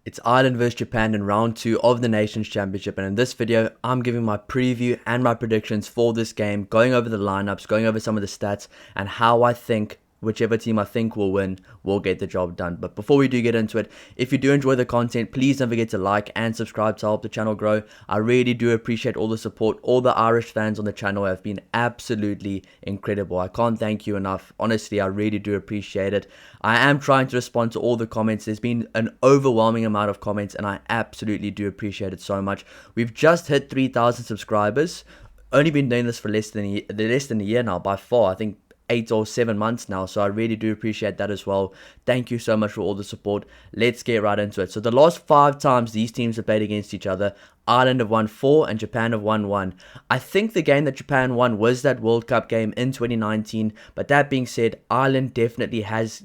It's Ireland vs Japan in round 2 of the Nations Championship, and in this video I'm giving my preview and my predictions for this game, going over the lineups, going over some of the stats, and how I think whichever team I think will win will get the job done. But before we do get into it, if you do enjoy the content, please don't forget to like and subscribe to help the channel grow. I really do appreciate all the support. All the Irish fans on the channel have been absolutely incredible. I can't thank you enough. Honestly, I really do appreciate it. I am trying to respond to all the comments. There's been an overwhelming amount of comments, and I absolutely do appreciate it so much. We've just hit 3,000 subscribers. Only been doing this for less than a year now, by far. I think 8 or 7 months now, so I really do appreciate that as well. Thank you so much for all the support. Let's get right into it. So the last 5 times these teams have played against each other, Ireland have won 4 and Japan have won 1. I think the game that Japan won was that World Cup game in 2019, but that being said, Ireland definitely has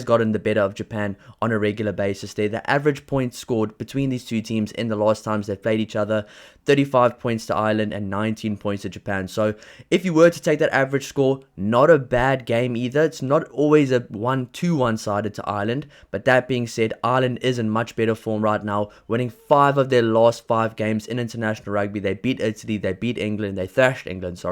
gotten the better of Japan on a regular basis. The average points scored between these two teams in the last times they've played each other, 35 points to Ireland and 19 points to Japan. So if you were to take that average score, not a bad game either. It's not always a 1-2 one-sided to Ireland, but that being said, Ireland is in much better form right now, winning 5 of their last 5 games in international rugby. They beat Italy, they beat England, they thrashed England,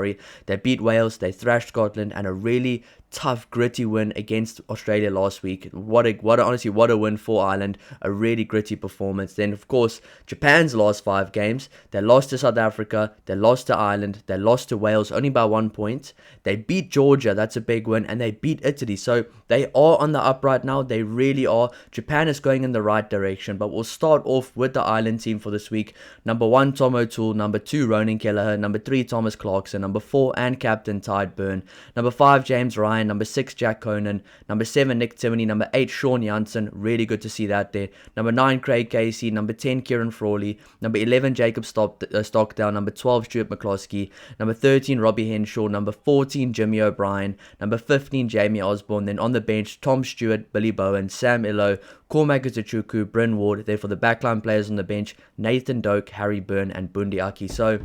they beat Wales, they thrashed Scotland, and a really tough, gritty win against Australia last week. Honestly, what a win for Ireland. A really gritty performance. Then, of course, Japan's last 5 games. They lost to South Africa. They lost to Ireland. They lost to Wales only by 1 point. They beat Georgia. That's a big win. And they beat Italy. So they are on the up right now. They really are. Japan is going in the right direction. But we'll start off with the Ireland team for this week. Number 1, Tom O'Toole. Number 2, Ronan Kelleher. Number 3, Thomas Clarkson. Number 4, and captain, Tide Byrne. Number 5, James Ryan. Number 6, Jack Conan. Number 7, Nick Timoney. Number 8, Sean Janssen. Really good to see that there. Number 9, Craig Casey. Number 10, Kieran Frawley. Number 11, Jacob Stockdale. Number 12, Stuart McCloskey. Number 13, Robbie Henshaw. Number 14, Jimmy O'Brien. Number 15, Jamie Osborne. Then on the bench, Tom Stewart, Billy Bowen, Sam Illo, Cormac Uzuchuku, Bryn Ward. There for the backline players on the bench, Nathan Doak, Harry Byrne, and Bundi Aki. So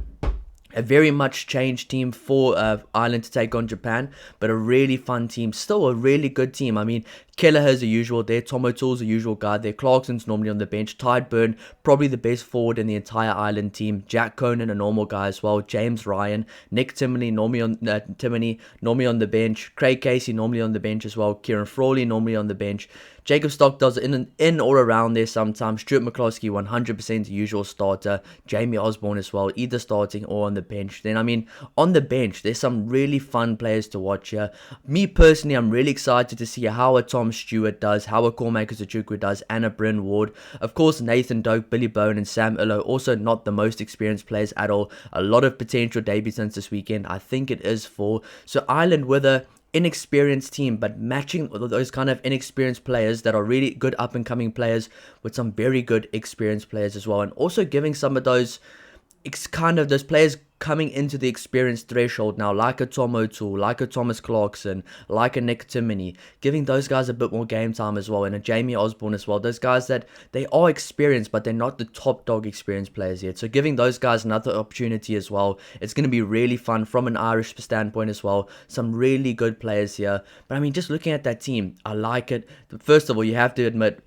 a very much changed team for Ireland to take on Japan, but a really fun team. Still a really good team. I mean, Kelleher's the usual there. Tom O'Toole's the usual guy there. Clarkson's normally on the bench. Tide Byrne, probably the best forward in the entire Ireland team. Jack Conan, a normal guy as well. James Ryan, Nick Timoney, normally on the bench. Craig Casey, normally on the bench as well. Kieran Frawley, normally on the bench. Jacob Stockdale's in or around there sometimes. Stuart McCloskey, 100% usual starter. Jamie Osborne as well, either starting or on the bench. Then, I mean, on the bench, there's some really fun players to watch here. Me personally, I'm really excited to see how a Tom Stewart does, how a Cormac Uzuchuku does, and a Bryn Ward. Of course, Nathan Doak, Billy Bowen, and Sam Illo, also not the most experienced players at all. A lot of potential debutants this weekend. I think it is for. So Ireland with a inexperienced team, but matching those kind of inexperienced players that are really good up and coming players with some very good experienced players as well, and also giving some of those those players coming into the experience threshold now, like a Tom O'Toole, like a Thomas Clarkson, like a Nick Timoney, giving those guys a bit more game time as well, and a Jamie Osborne as well. Those guys that they are experienced, but they're not the top dog experienced players yet. So giving those guys another opportunity as well. It's going to be really fun from an Irish standpoint as well. Some really good players here. But I mean, just looking at that team, I like it. First of all, you have to admit,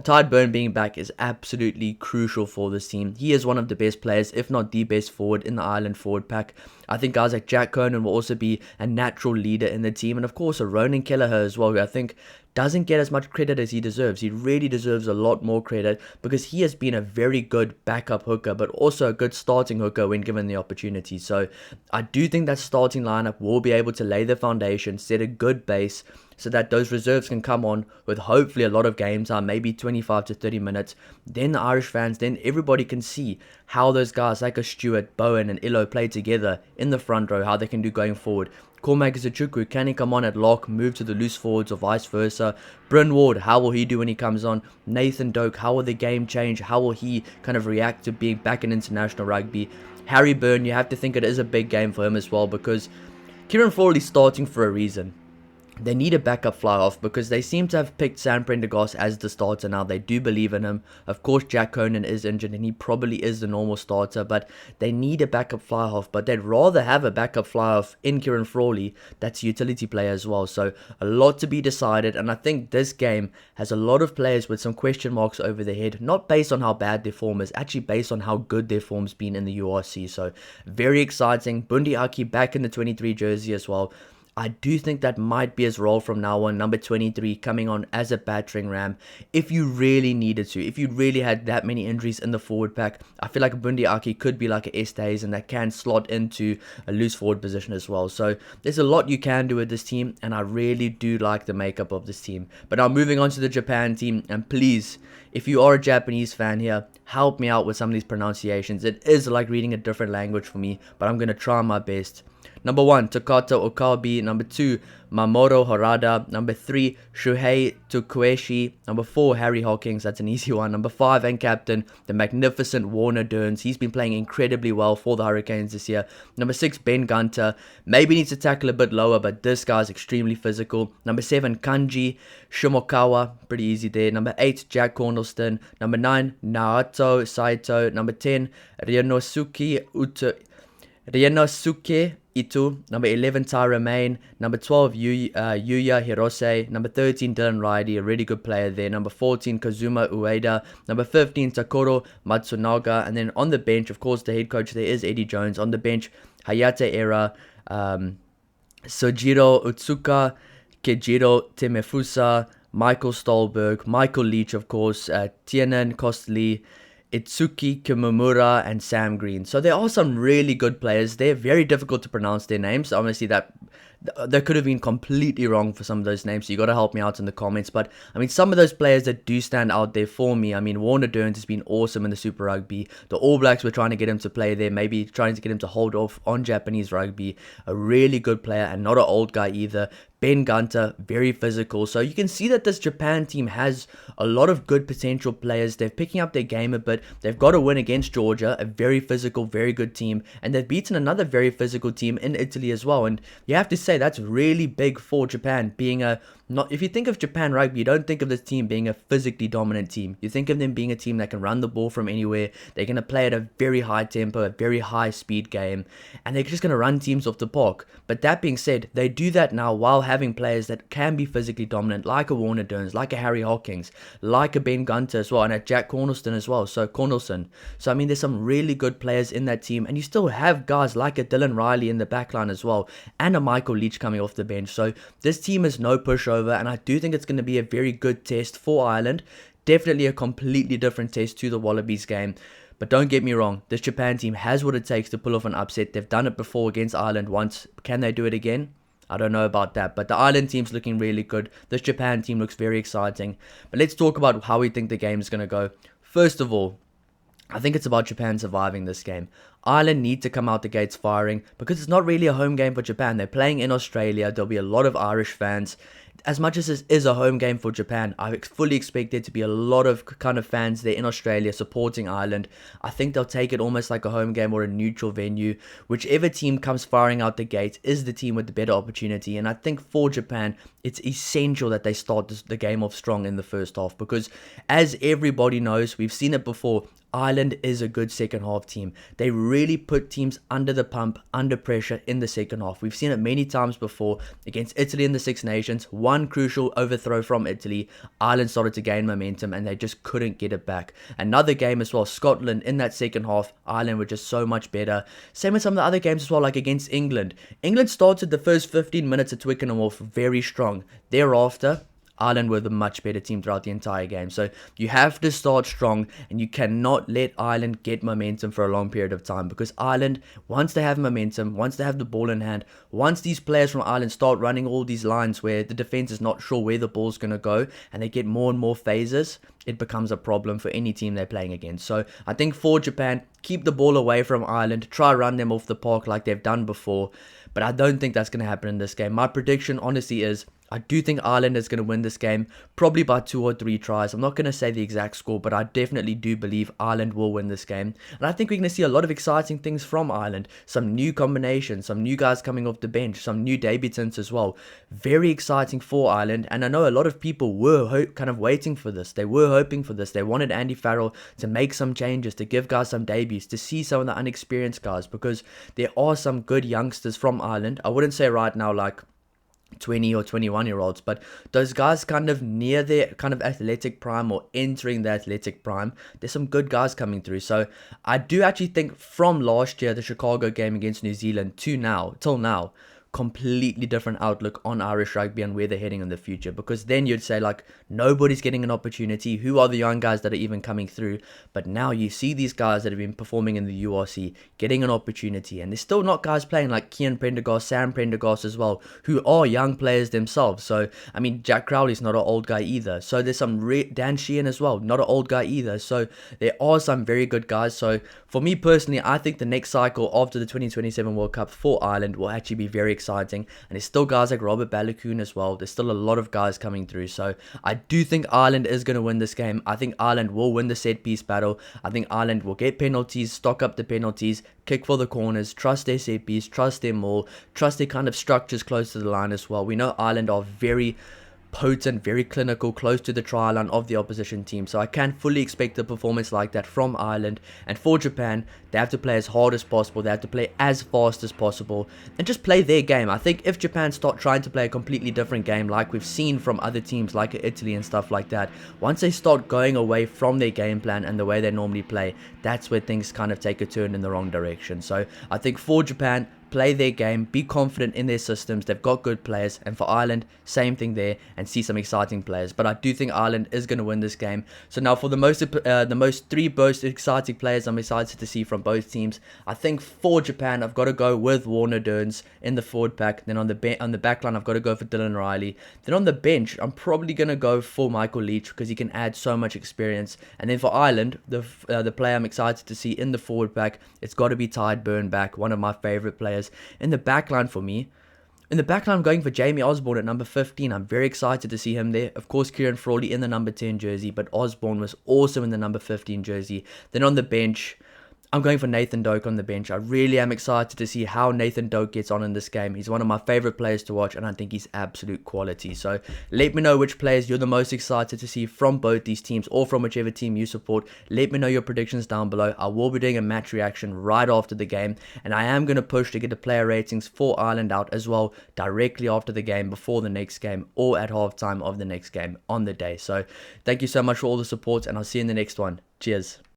Tide Byrne being back is absolutely crucial for this team. He is one of the best players, if not the best forward in the Ireland forward pack. I think guys like Jack Conan will also be a natural leader in the team. And of course, a Ronan Kelleher as well, who I think doesn't get as much credit as he deserves. He really deserves a lot more credit because he has been a very good backup hooker, but also a good starting hooker when given the opportunity. So I do think that starting lineup will be able to lay the foundation, set a good base, so that those reserves can come on with hopefully a lot of game time, maybe 25 to 30 minutes. Then the Irish fans, then everybody can see how those guys like a Stewart, Bowen, and Illo play together in the front row, how they can do going forward. Cormac Uzuchuku, can he come on at lock, move to the loose forwards or vice versa? Bryn Ward, how will he do when he comes on? Nathan Doak, how will the game change? How will he kind of react to being back in international rugby? Harry Byrne, you have to think it is a big game for him as well, because Kieran Frawley's starting for a reason. they need a backup fly-off because they seem to have picked Sam Prendergast as the starter now. They do believe in him. Of course, Jack Conan is injured and he probably is the normal starter, but they need a backup fly-off. But they'd rather have a backup fly-off in Kieran Frawley that's a utility player as well. So a lot to be decided, and I think this game has a lot of players with some question marks over their head, not based on how bad their form is, actually based on how good their form's been in the URC. So very exciting. Bundi Aki back in the 23 jersey as well. I do think that might be his role from now on, number 23, coming on as a battering ram. If you really needed to, if you really had that many injuries in the forward pack, I feel like Bundi Aki could be like a Estays and that can slot into a loose forward position as well. So there's a lot you can do with this team, and I really do like the makeup of this team. But now moving on to the Japan team, and please, if you are a Japanese fan here, help me out with some of these pronunciations. It is like reading a different language for me, but I'm going to try my best. Number 1, Takata Okabe. Number 2, Mamoru Harada. Number 3, Shuhei Tokueshi. Number 4, Harry Hawkins. That's an easy one. Number 5, and captain, the magnificent Warner Durns. He's been playing incredibly well for the Hurricanes this year. Number 6, Ben Gunter. Maybe needs to tackle a bit lower, but this guy's extremely physical. Number 7, Kanji Shimokawa. Pretty easy there. Number 8, Jack Cornelston. Number 9, Naoto Saito. Number 10, Ryunosuke Ito. Number 11, Tyra Main. Number 12, Yuya Hirose. Number 13, Dylan Riley, a really good player there. Number 14, Kazuma Ueda. Number 15, Takoro Matsunaga. And then on the bench, of course, the head coach there is Eddie Jones. On the bench, Hayate Era, Sojiro Utsuka, Kejiro Temefusa, Michael Stolberg, Michael Leach, of course, Tienan Kostli, Itsuki Kimomura, and Sam Green. So there are some really good players. They're very difficult to pronounce their names. Obviously, that could have been completely wrong for some of those names, so you got to help me out in the comments. But I mean, some of those players that do stand out there for me, I mean, Warner Durns has been awesome in the Super Rugby. The All Blacks were trying to get him to play there, maybe trying to get him to hold off on Japanese rugby. A really good player and not an old guy either. Ben Gunter, very physical. So you can see that this Japan team has a lot of good potential players. They're picking up their game a bit. They've got a win against Georgia, a very physical, very good team. And they've beaten another very physical team in Italy as well. And you have to say that's really big for Japan, being a... If you think of Japan rugby, you don't think of this team being a physically dominant team. You think of them being a team that can run the ball from anywhere. They're going to play at a very high tempo, a very high speed game, and they're just going to run teams off the park. But that being said, they do that now while having players that can be physically dominant, like a Warner Durns, like a Harry Hawkins, like a Ben Gunter as well, and a Jack Cornelston as well. So I mean, there's some really good players in that team, and you still have guys like a Dylan Riley in the backline as well, and a Michael Leach coming off the bench. So this team is no pushover, and I do think it's going to be a very good test for Ireland. Definitely a completely different test to the Wallabies game. But don't get me wrong, this Japan team has what it takes to pull off an upset. They've done it before against Ireland once. Can they do it again? I don't know about that, but the Ireland team's looking really good. This Japan team looks very exciting. But let's talk about how we think the game is going to go. First of all, I think it's about Japan surviving this game. Ireland need to come out the gates firing because it's not really a home game for Japan. They're playing in Australia. There'll be a lot of Irish fans. As much as this is a home game for Japan, I fully expect there to be a lot of kind of fans there in Australia supporting Ireland. I think they'll take it almost like a home game or a neutral venue. Whichever team comes firing out the gate is the team with the better opportunity. And I think for Japan, it's essential that they start the game off strong in the first half. Because as everybody knows, we've seen it before, Ireland is a good second half team. They really put teams under the pump, under pressure in the second half. We've seen it many times before against Italy in the Six Nations. One crucial overthrow from Italy, Ireland started to gain momentum and they just couldn't get it back. Another game as well, Scotland in that second half, Ireland were just so much better. Same with some of the other games as well, like against England. England started the first 15 minutes at Twickenham off very strong. Thereafter, Ireland were the much better team throughout the entire game. So you have to start strong and you cannot let Ireland get momentum for a long period of time, because Ireland, once they have momentum, once they have the ball in hand, once these players from Ireland start running all these lines where the defense is not sure where the ball's going to go and they get more and more phases, it becomes a problem for any team they're playing against. So I think for Japan, keep the ball away from Ireland, try run them off the park like they've done before, but I don't think that's going to happen in this game. My prediction honestly is I do think Ireland is going to win this game, probably by 2 or 3 tries. I'm not going to say the exact score, but I definitely do believe Ireland will win this game. And I think we're going to see a lot of exciting things from Ireland. Some new combinations, some new guys coming off the bench, some new debutants as well. Very exciting for Ireland. And I know a lot of people were kind of waiting for this. They were hoping for this. They wanted Andy Farrell to make some changes, to give guys some debuts, to see some of the unexperienced guys, because there are some good youngsters from Ireland. I wouldn't say right now like 20 or 21-year-olds, but those guys kind of near their kind of athletic prime or entering the athletic prime, there's some good guys coming through. So I do actually think from last year, the Chicago game against New Zealand to now, till now, completely different outlook on Irish rugby and where they're heading in the future, because then you'd say like nobody's getting an opportunity. Who are the young guys that are even coming through? But now you see these guys that have been performing in the URC getting an opportunity, and there's still not guys playing like Cian Prendergast, Sam Prendergast as well, who are young players themselves. So I mean, Jack Crowley's not an old guy either. So there's some Dan Sheehan as well, not an old guy either. So there are some very good guys. So for me personally, I think the next cycle after the 2027 World Cup for Ireland will actually be very exciting, and there's still guys like Robert Balakoon as well. There's still a lot of guys coming through, so I do think Ireland is going to win this game. I think Ireland will win the set piece battle. I think Ireland will get penalties, stock up the penalties, kick for the corners, trust their set piece, trust their maul, trust their kind of structures close to the line as well. We know Ireland are very potent, very clinical, close to the try line of the opposition team. So I can fully expect a performance like that from Ireland. And for Japan, they have to play as hard as possible. They have to play as fast as possible and just play their game. I think if Japan start trying to play a completely different game, like we've seen from other teams like Italy and stuff like that, once they start going away from their game plan and the way they normally play, that's where things kind of take a turn in the wrong direction. So I think for Japan, play their game, be confident in their systems. They've got good players. And for Ireland, same thing there, and see some exciting players. But I do think Ireland is going to win this game. So now for the three most exciting players I'm excited to see from both teams. I think for Japan, I've got to go with Warner Dearns in the forward pack. Then on the back line, I've got to go for Dylan Riley. Then on the bench, I'm probably going to go for Michael Leach, because he can add so much experience. And then for Ireland, the player I'm excited to see in the forward pack, it's got to be Tide Burnback, one of my favourite players. In the backline for me, I'm going for Jamie Osborne at number 15. I'm very excited to see him there. Of course, Kieran Frawley in the number 10 jersey, but Osborne was also in the number 15 jersey. Then on the bench, I'm going for Nathan Doak on the bench. I really am excited to see how Nathan Doak gets on in this game. He's one of my favourite players to watch, and I think he's absolute quality. So let me know which players you're the most excited to see from both these teams, or from whichever team you support. Let me know your predictions down below. I will be doing a match reaction right after the game, and I am going to push to get the player ratings for Ireland out as well directly after the game, before the next game, or at halftime of the next game on the day. So thank you so much for all the support, and I'll see you in the next one. Cheers.